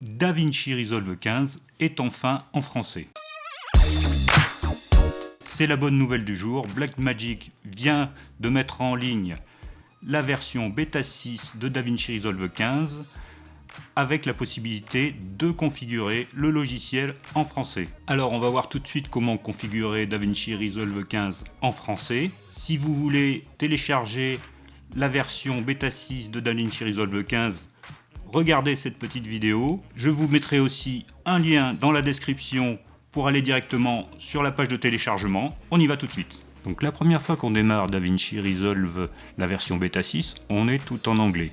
DaVinci Resolve 15 est enfin en français. C'est la bonne nouvelle du jour, Blackmagic vient de mettre en ligne la version bêta 6 de DaVinci Resolve 15 avec la possibilité de configurer le logiciel en français. Alors on va voir tout de suite comment configurer DaVinci Resolve 15 en français. Si vous voulez télécharger la version bêta 6 de DaVinci Resolve 15, regardez cette petite vidéo. Je vous mettrai aussi un lien dans la description pour aller directement sur la page de téléchargement. On y va tout de suite. Donc la première fois qu'on démarre DaVinci Resolve, la version bêta 6, on est tout en anglais.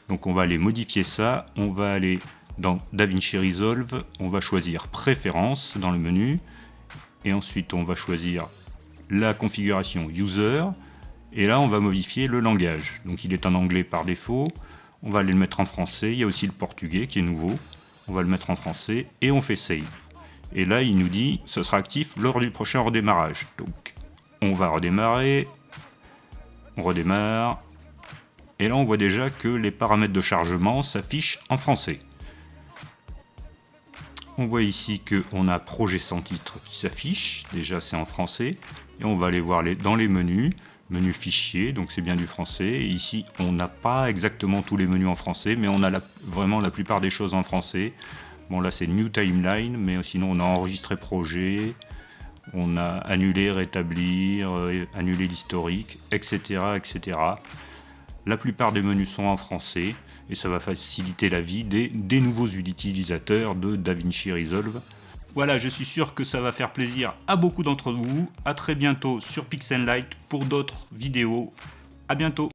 Donc on va aller modifier ça, on va aller dans DaVinci Resolve, on va choisir Préférences dans le menu, et ensuite on va choisir la configuration User, et là on va modifier le langage. Donc il est en anglais par défaut, on va aller le mettre en français, il y a aussi le portugais qui est nouveau, on va le mettre en français, et on fait Save. Et là il nous dit ce sera actif lors du prochain redémarrage. Donc on va redémarrer, on redémarre, et là on voit déjà que les paramètres de chargement s'affichent en français. On voit ici qu'on a projet sans titre qui s'affiche, déjà c'est en français, et on va aller voir dans les menus, menu fichier, donc c'est bien du français, et ici on n'a pas exactement tous les menus en français, mais on a vraiment la plupart des choses en français. Bon là c'est New Timeline, mais sinon on a enregistré projet, on a annulé, rétablir, annuler l'historique, etc., etc. La plupart des menus sont en français et ça va faciliter la vie des nouveaux utilisateurs de DaVinci Resolve. Voilà, je suis sûr que ça va faire plaisir à beaucoup d'entre vous. À très bientôt sur Pix'nLight pour d'autres vidéos. À bientôt.